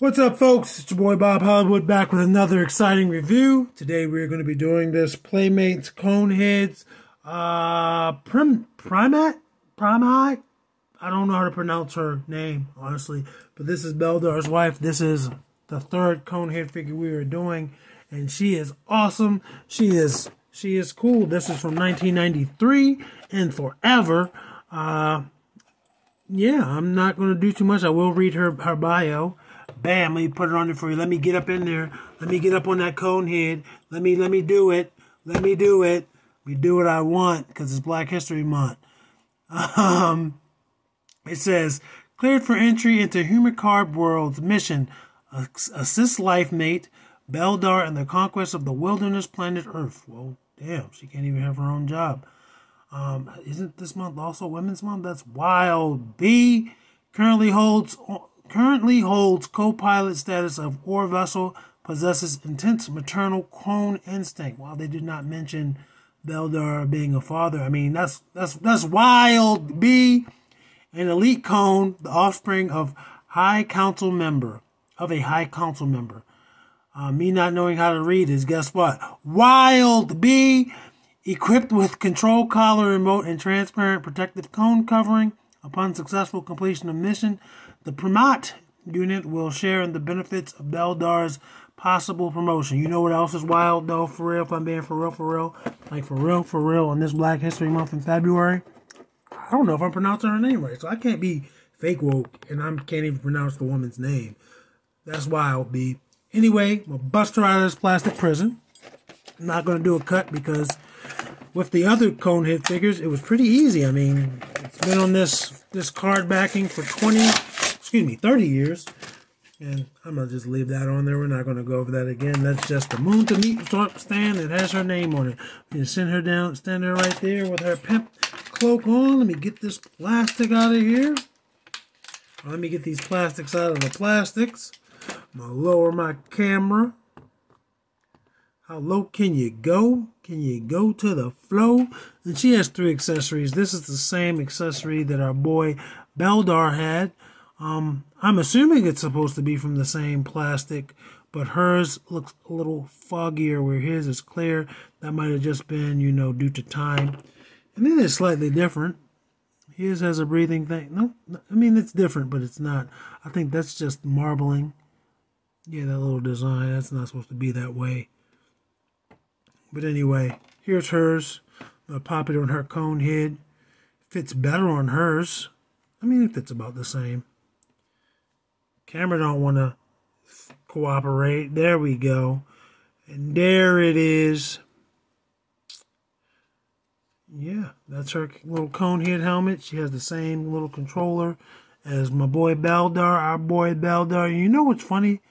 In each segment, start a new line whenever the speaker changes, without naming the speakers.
What's up, folks? It's your boy Bob Hollywood back with another exciting review. Today we're going to be doing this Playmates Coneheads Prymaat? I don't know how to pronounce her name, honestly. But this is Beldar's wife. This is the third Conehead figure we are doing. And she is awesome. She is cool. This is from 1993 and forever. Yeah, I'm not going to do too much. I will read her bio. Bam, let me put it on there for you. Let me get up in there. Let me get up on that cone head. Let me do it. Let me do it. We do what I want because it's Black History Month. It says, cleared for entry into Human World's mission. Assist life mate, Beldar, in the conquest of the wilderness planet Earth. Well, damn, she can't even have her own job. Isn't this month also Women's Month? That's wild. B currently holds co-pilot status of ore vessel, possesses intense maternal clone instinct. While they did not mention Beldar being a father, I mean that's wild. B, an elite clone, the offspring of a High Council member. Me not knowing how to read is, guess what? Wild. B, equipped with control collar, remote, and transparent protective cone covering. Upon successful completion of mission, the Prymaat unit will share in the benefits of Beldar's possible promotion. You know what else is wild, though, for real, if I'm being for real? Like, for real, on this Black History Month in February? I don't know if I'm pronouncing her name right, so I can't be fake woke, and I can't even pronounce the woman's name. That's wild, B. Anyway, I'm going to bust her out of this plastic prison. I'm not going to do a cut because with the other Conehead figures, it was pretty easy. I mean, it's been on this card backing for 30 years. And I'm going to just leave that on there. We're not going to go over that again. That's just the Moon to Meet stand that has her name on it. I'm going to send her down, stand there right there with her pimp cloak on. Let me get this plastic out of here. Let me get these plastics out of the plastics. I'm going to lower my camera. How low can you go? Can you go to the flow? And she has 3 accessories. This is the same accessory that our boy Beldar had. I'm assuming it's supposed to be from the same plastic, but hers looks a little foggier where his is clear. That might have just been, due to time. And then it's slightly different. His has a breathing thing. No, I mean, it's different, but it's not. I think that's just marbling. Yeah, that little design, that's not supposed to be that way. But anyway, here's hers. I'll pop it on her cone head. Fits better on hers. I mean, it fits about the same. Camera don't want to cooperate. There we go. And there it is. Yeah, that's her little cone head helmet. She has the same little controller as my boy Beldar, our boy Beldar. You know what's funny?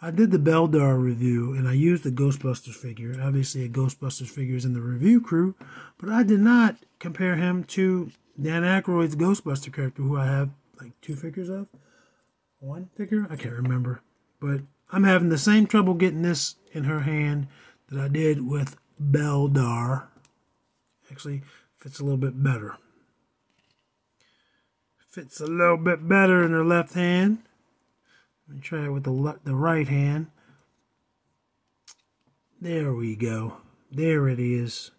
I did the Beldar review, and I used the Ghostbusters figure. Obviously, a Ghostbusters figure is in the review crew, but I did not compare him to Dan Aykroyd's Ghostbuster character, who I have like 2 figures of. 1 figure? I can't remember. But I'm having the same trouble getting this in her hand that I did with Beldar. Actually, fits a little bit better. Fits a little bit better in her left hand. Let me try it with the right hand. There we go. There it is.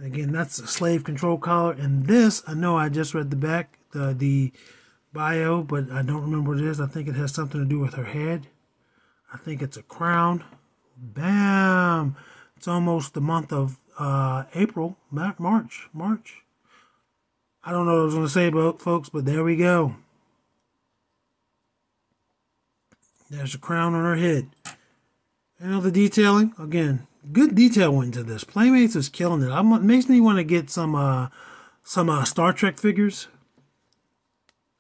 Again, that's a slave control collar. And this, I know I just read the back, the bio, but I don't remember what it is. I think it has something to do with her head. I think it's a crown. Bam! It's almost the month of April, March. I don't know what I was going to say about folks, but there we go. There's a crown on her head. And the detailing, again, good detail went into this. Playmates is killing it. It makes me want to get some Star Trek figures.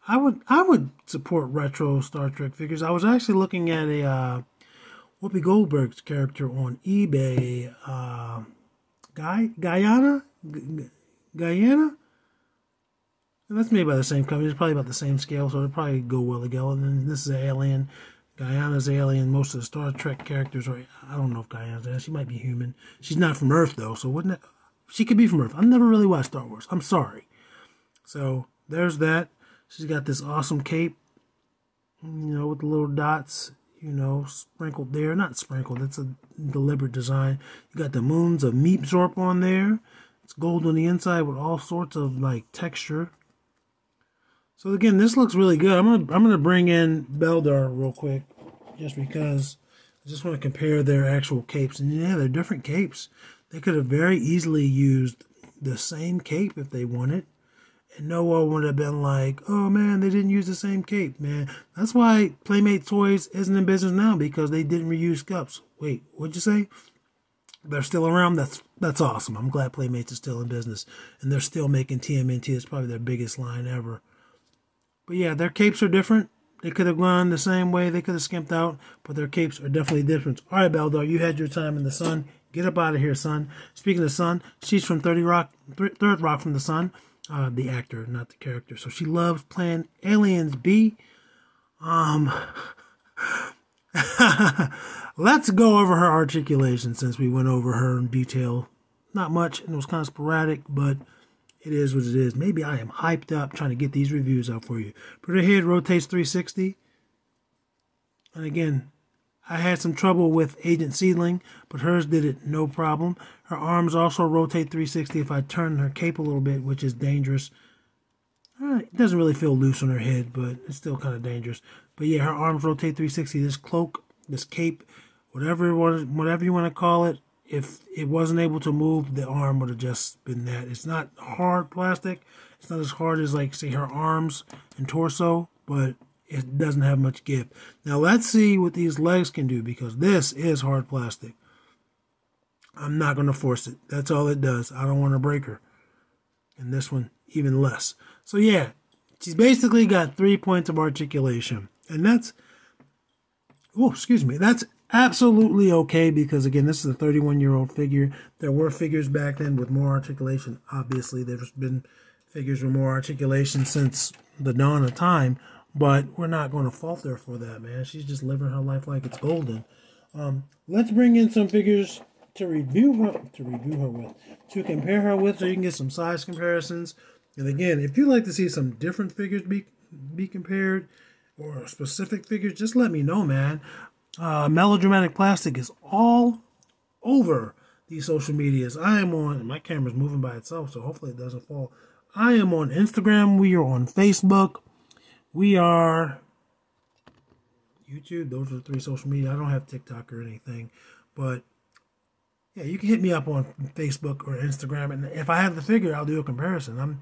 I would support retro Star Trek figures. I was actually looking at a Whoopi Goldberg's character on eBay. Guyana. And that's made by the same company. It's probably about the same scale, so it'll probably go well together. And this is an alien. Guyana's alien. Most of the Star Trek characters are, I don't know if Guyana's alien. She might be human. She's not from Earth, though, so wouldn't it? She could be from Earth. I've never really watched Star Wars. I'm sorry. So, there's that. She's got this awesome cape. with the little dots, sprinkled there. Not sprinkled, it's a deliberate design. You got the moons of Meepzorp on there. It's gold on the inside with all sorts of like texture. So again, this looks really good. I'm gonna bring in Beldar real quick, just because I just want to compare their actual capes. And yeah, they're different capes. They could have very easily used the same cape if they wanted. And no one would have been like, oh man, they didn't use the same cape, man. That's why Playmate Toys isn't in business now, because they didn't reuse cups. Wait, what'd you say? They're still around? That's awesome. I'm glad Playmates is still in business. And they're still making TMNT. It's probably their biggest line ever. But yeah, their capes are different. They could have gone the same way. They could have skimped out. But their capes are definitely different. All right, Beldar, you had your time in the sun. Get up out of here, son. Speaking of sun, she's from 30 Rock, Third Rock from the Sun. The actor, not the character. So she loves playing aliens, B. Let's go over her articulation, since we went over her in detail. Not much, and it was kind of sporadic, but it is what it is. Maybe I am hyped up trying to get these reviews out for you. But her head rotates 360. And again, I had some trouble with Agent Seedling, but hers did it no problem. Her arms also rotate 360 if I turn her cape a little bit, which is dangerous. It doesn't really feel loose on her head, but it's still kind of dangerous. But yeah, her arms rotate 360. This cloak, this cape, whatever you want to call it, if it wasn't able to move, the arm would have just been that. It's not hard plastic. It's not as hard as, like, say, her arms and torso, but it doesn't have much give. Now let's see what these legs can do, because this is hard plastic. I'm not going to force it. That's all it does. I don't want to break her. And this one, even less. So yeah, she's basically got 3 points of articulation. And that's, that's absolutely okay, because again, this is a 31-year-old figure. There were figures back then with more articulation. Obviously, there's been figures with more articulation since the dawn of time. But we're not going to fault her for that, man. She's just living her life like it's golden. Let's bring in some figures to compare her with, so you can get some size comparisons. And again, if you'd like to see some different figures be compared, or specific figures, just let me know, man. Melodramatic Plastic is all over these social medias. I am on, my camera's moving by itself, so hopefully it doesn't fall. I am on Instagram. We are on Facebook. We are YouTube. Those are the 3 social media. I don't have TikTok or anything. But yeah, you can hit me up on Facebook or Instagram. And if I have the figure, I'll do a comparison.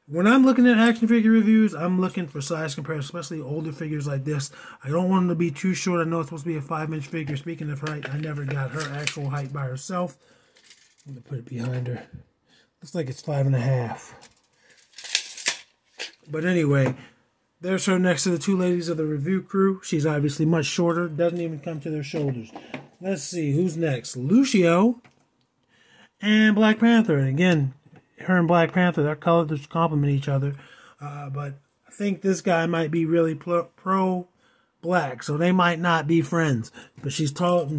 When I'm looking at action figure reviews, I'm looking for size comparison, especially older figures like this. I don't want them to be too short. I know it's supposed to be a 5-inch figure. Speaking of height, I never got her actual height by herself. I'm going to put it behind her. Looks like it's 5.5. But anyway, there's her next to the 2 ladies of the review crew. She's obviously much shorter. Doesn't even come to their shoulders. Let's see. Who's next? Lucio and Black Panther. And again, her and Black Panther, their colors complement each other. But I think this guy might be really pro-black. So they might not be friends. But she's taller.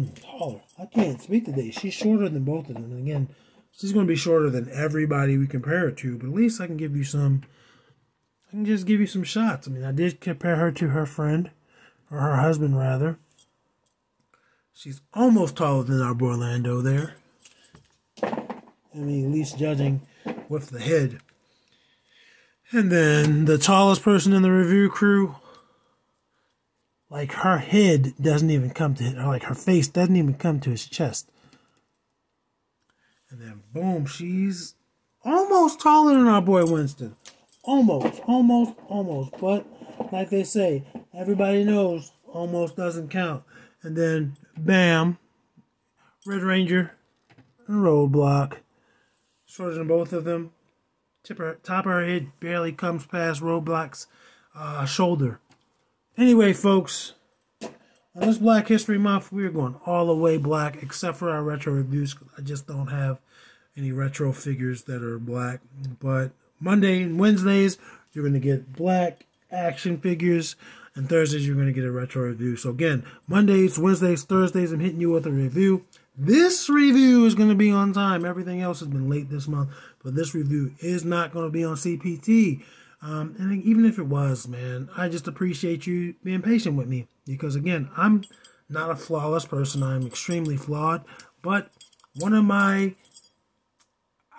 I can't speak today. She's shorter than both of them. And again, she's going to be shorter than everybody we compare her to. But at least I can give you some... I can just give you some shots. I mean, I did compare her to her friend, or her husband, rather. She's almost taller than our boy Orlando there. I mean, at least judging with the head. And then the tallest person in the review crew, like her head doesn't even come to, or like her face doesn't even come to his chest. And then boom, she's almost taller than our boy Winston. Almost. But like they say, everybody knows almost doesn't count. And then, bam, Red Ranger and Roadblock. Shorter than both of them. Top of her head barely comes past Roadblock's shoulder. Anyway, folks, on this Black History Month, we're going all the way black, except for our retro reviews. I just don't have any retro figures that are black. But Monday and Wednesdays, you're going to get black action figures. And Thursdays, you're going to get a retro review. So again, Mondays, Wednesdays, Thursdays, I'm hitting you with a review. This review is going to be on time. Everything else has been late this month. But this review is not going to be on CPT. And even if it was, man, I just appreciate you being patient with me. Because, again, I'm not a flawless person. I'm extremely flawed. But one of my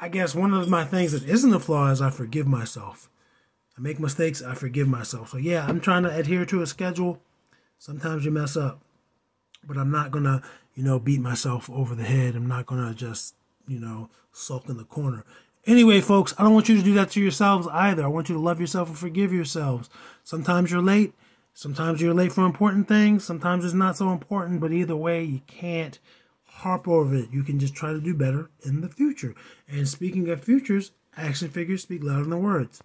things that isn't a flaw is I forgive myself. I make mistakes, I forgive myself. So, yeah, I'm trying to adhere to a schedule. Sometimes you mess up. But I'm not going to, beat myself over the head. I'm not going to just, sulk in the corner. Anyway, folks, I don't want you to do that to yourselves either. I want you to love yourself and forgive yourselves. Sometimes you're late. Sometimes you're late for important things. Sometimes it's not so important. But either way, you can't harp over it. You can just try to do better in the future. And speaking of futures, action figures speak louder than words.